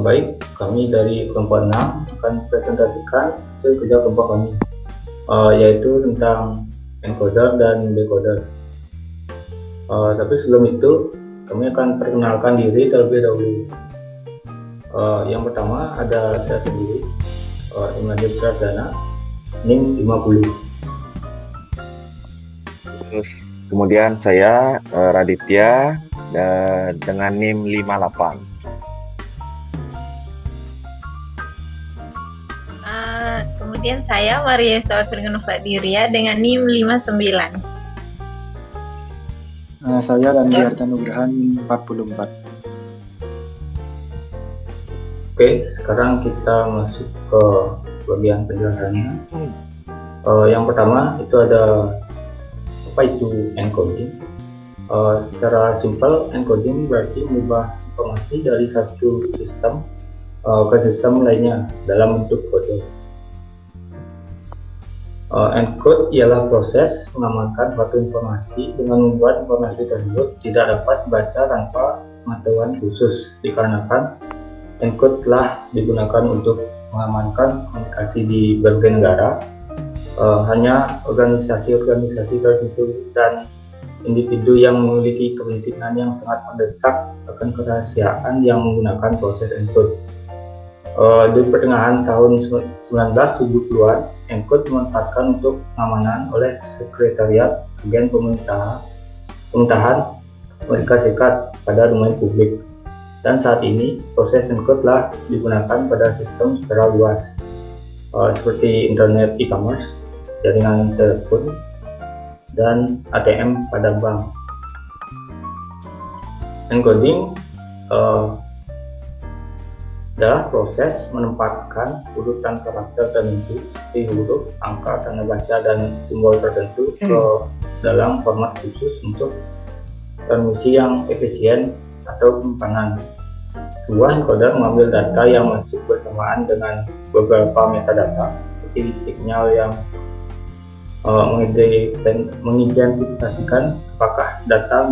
Baik, kami dari kelompok 6 akan presentasikan hasil kerja kelompok kami, yaitu tentang encoder dan decoder. Tapi sebelum itu, kami akan perkenalkan diri terlebih dahulu. Yang pertama ada saya sendiri, Imadi Prasana, NIM 50. Terus kemudian saya Raditya dengan NIM 58. Kemudian saya Maria Sawatrunganova Diria dengan NIM 59. Saya Randi Hartanugrahan 44. Oke, sekarang kita masuk ke bagian penjelasannya. Yang pertama itu ada apa itu encoding. Secara simpel, encoding berarti mengubah informasi dari satu sistem ke sistem lainnya dalam bentuk kode. Encode ialah proses mengamankan suatu informasi dengan membuat informasi tersebut tidak dapat dibaca tanpa pengetahuan khusus, dikarenakan encode telah digunakan untuk mengamankan komunikasi di berbagai negara. Hanya organisasi-organisasi tertentu dan individu yang memiliki kepentingan yang sangat mendesak akan kerahasiaan yang menggunakan proses encode. Di pertengahan tahun 1970-an, encode dimanfaatkan untuk pengamanan oleh Sekretariat Agen Pemerintahan Amerika Serikat pada domain publik. Dan saat ini, proses encode telah digunakan pada sistem secara luas, seperti internet e-commerce, jaringan telepon, dan ATM pada bank. Encoding adalah proses menempatkan urutan karakter tertentu seperti huruf, angka, tanda baca, dan simbol tertentu ke dalam format khusus untuk transmisi yang efisien atau penyimpanan. Sebuah encoder mengambil data yang masuk bersamaan dengan beberapa metadata seperti sinyal yang mengidentifikasikan apakah data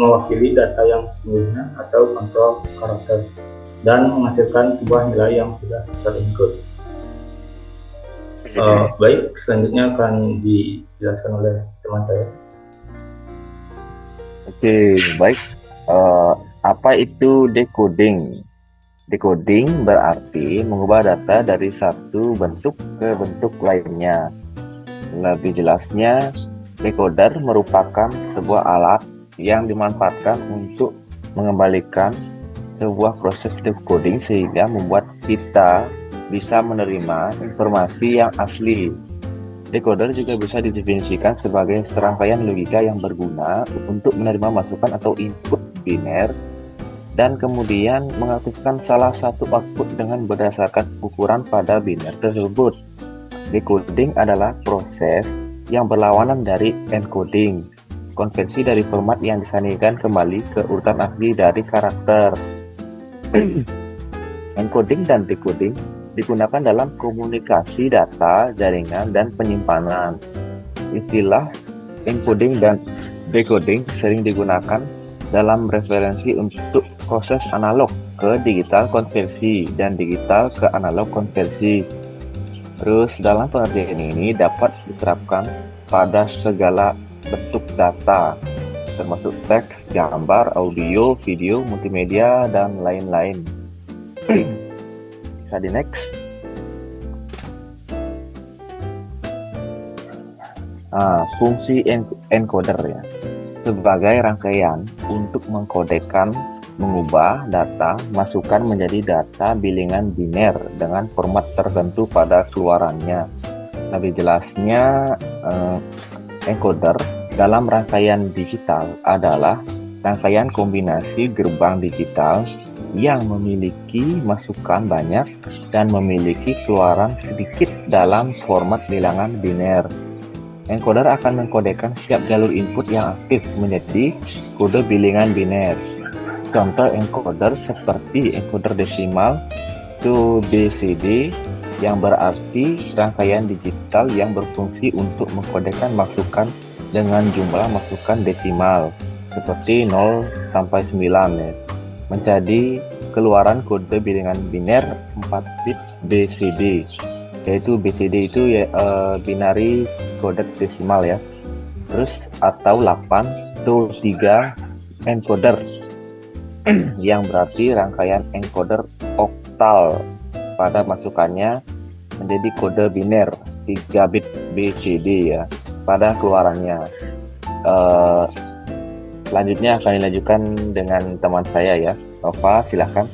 mewakili data yang sesungguhnya atau kontrol karakter, dan menghasilkan sebuah nilai yang sudah terencode. Baik, selanjutnya akan dijelaskan oleh teman saya. Oke, baik. Apa itu decoding? Decoding berarti mengubah data dari satu bentuk ke bentuk lainnya. Lebih jelasnya, decoder merupakan sebuah alat yang dimanfaatkan untuk mengembalikan sebuah proses decoding sehingga membuat kita bisa menerima informasi yang asli. Decoder juga bisa didefinisikan sebagai serangkaian logika yang berguna untuk menerima masukan atau input biner dan kemudian mengaktifkan salah satu output dengan berdasarkan ukuran pada biner tersebut. Decoding adalah proses yang berlawanan dari encoding, konversi dari format yang disandingkan kembali ke urutan asli dari karakter. Encoding dan decoding digunakan dalam komunikasi data, jaringan, dan penyimpanan. Istilah encoding dan decoding sering digunakan dalam referensi untuk proses analog ke digital konversi dan digital ke analog konversi. Terus dalam pengertian ini dapat diterapkan pada segala bentuk data, termasuk teks, gambar, audio, video, multimedia, dan lain-lain. Bisa di next. Fungsi encoder ya, sebagai rangkaian untuk mengkodekan, mengubah data masukan menjadi data bilangan biner dengan format tertentu pada keluarannya. Lebih jelasnya, encoder dalam rangkaian digital adalah rangkaian kombinasi gerbang digital yang memiliki masukan banyak dan memiliki keluaran sedikit dalam format bilangan biner. Encoder akan mengkodekan setiap jalur input yang aktif menjadi kode bilangan biner. Contoh encoder seperti encoder desimal to BCD yang berarti rangkaian digital yang berfungsi untuk mengkodekan masukan dengan jumlah masukan desimal seperti 0 sampai 9 ya, menjadi keluaran kode bilangan biner 4 bit BCD, yaitu BCD itu ya binary coded decimal ya. Terus atau 8 to 3 encoder yang berarti rangkaian encoder oktal pada masukannya menjadi kode biner 3 bit BCD ya pada keluarannya. Selanjutnya akan dilanjutkan dengan teman saya ya, Nova, silahkan.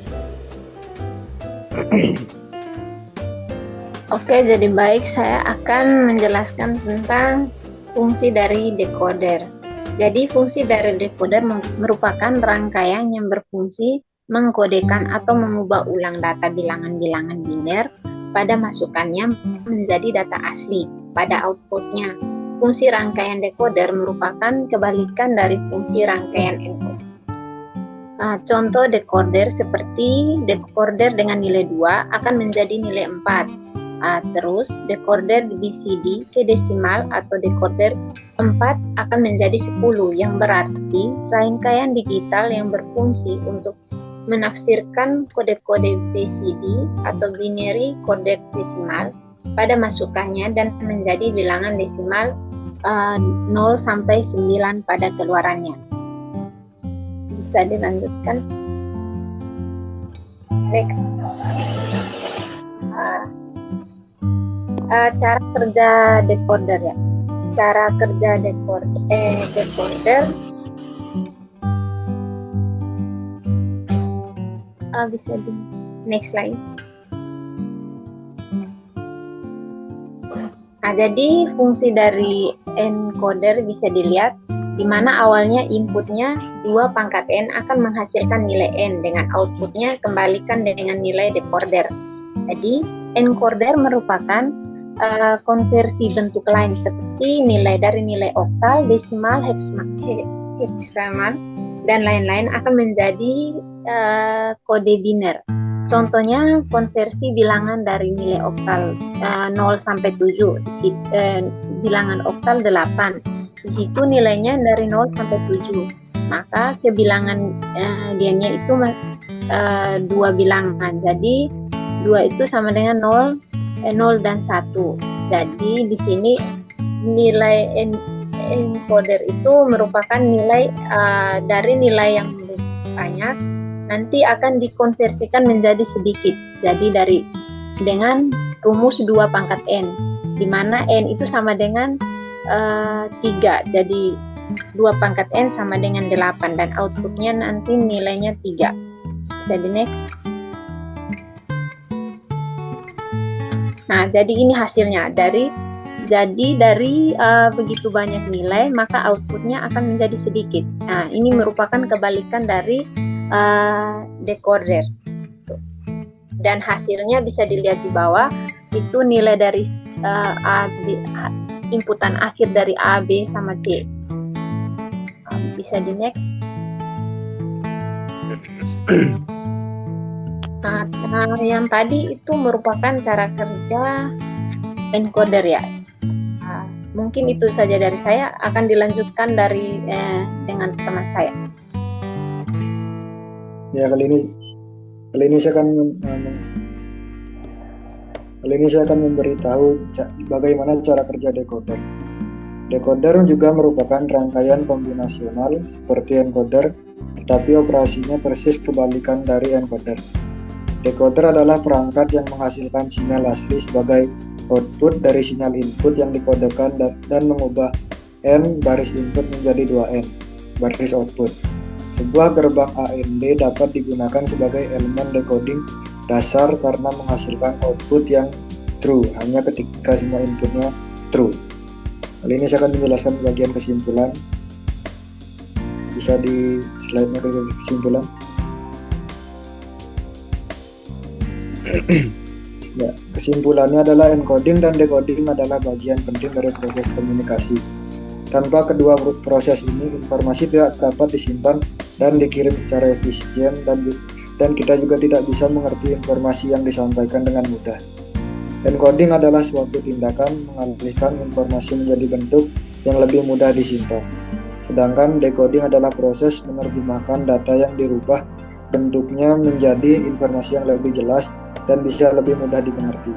Oke, jadi baik, saya akan menjelaskan tentang fungsi dari decoder. Jadi fungsi dari decoder merupakan rangkaian yang berfungsi mengkodekan atau mengubah ulang data bilangan-bilangan biner pada masukannya menjadi data asli pada outputnya. Fungsi rangkaian decoder merupakan kebalikan dari fungsi rangkaian encoder. Contoh decoder seperti decoder dengan nilai 2 akan menjadi nilai 4. Terus decoder BCD ke desimal atau decoder 4 akan menjadi 10, yang berarti rangkaian digital yang berfungsi untuk menafsirkan kode-kode BCD atau binary coded decimal pada masukannya dan menjadi bilangan desimal 0 sampai 9 pada keluarannya. Bisa dilanjutkan. Next. Cara kerja decoder ya. Cara kerja decoder bisa di next slide. Jadi fungsi dari encoder bisa dilihat di mana awalnya inputnya 2 pangkat n akan menghasilkan nilai n dengan outputnya kembalikan dengan nilai decoder. Jadi encoder merupakan konversi bentuk lain seperti nilai dari nilai oktal, desimal, heksamal dan lain-lain akan menjadi kode biner. Contohnya konversi bilangan dari nilai oktal 0 sampai 7, bilangan oktal 8. Di situ nilainya dari 0 sampai 7. Maka kebilangan gennya itu 2 bilangan. Jadi 2 itu sama dengan 0 dan 1. Jadi di sini nilai encoder itu merupakan nilai dari nilai yang banyak nanti akan dikonversikan menjadi sedikit. Jadi dengan rumus 2 pangkat n, di mana n itu sama dengan 3. Jadi 2 pangkat n sama dengan 8 dan outputnya nanti nilainya 3. Bisa di next. Nah, jadi ini hasilnya dari begitu banyak nilai maka outputnya akan menjadi sedikit. Nah, ini merupakan kebalikan dari decoder. Dan hasilnya bisa dilihat di bawah, itu nilai dari inputan akhir dari A, B sama C. Bisa di next. Nah, yang tadi itu merupakan cara kerja encoder ya. Mungkin itu saja dari saya, akan dilanjutkan dengan teman saya. Ya, kali ini saya akan memberitahu bagaimana cara kerja decoder. Decoder juga merupakan rangkaian kombinasional seperti encoder, tetapi operasinya persis kebalikan dari encoder. Decoder adalah perangkat yang menghasilkan sinyal asli sebagai output dari sinyal input yang dikodekan dan mengubah n baris input menjadi 2n baris output. Sebuah gerbang AND dapat digunakan sebagai elemen decoding dasar karena menghasilkan output yang true hanya ketika semua inputnya true. Kali ini saya akan menjelaskan bagian kesimpulan. Bisa di slide-nya ke kesimpulan. Ya, kesimpulannya adalah encoding dan decoding adalah bagian penting dari proses komunikasi. Tanpa kedua proses ini, informasi tidak dapat disimpan dan dikirim secara efisien dan kita juga tidak bisa mengerti informasi yang disampaikan dengan mudah. Encoding adalah suatu tindakan mengalihkan informasi menjadi bentuk yang lebih mudah disimpan. Sedangkan decoding adalah proses menerjemahkan data yang dirubah bentuknya menjadi informasi yang lebih jelas dan bisa lebih mudah dimengerti.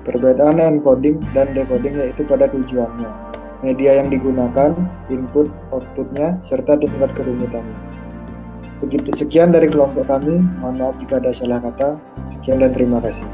Perbedaan encoding dan decoding yaitu pada tujuannya, media yang digunakan, input, outputnya, serta tingkat kerumitannya. Sekian dari kelompok kami, mohon maaf jika ada salah kata. Sekian dan terima kasih.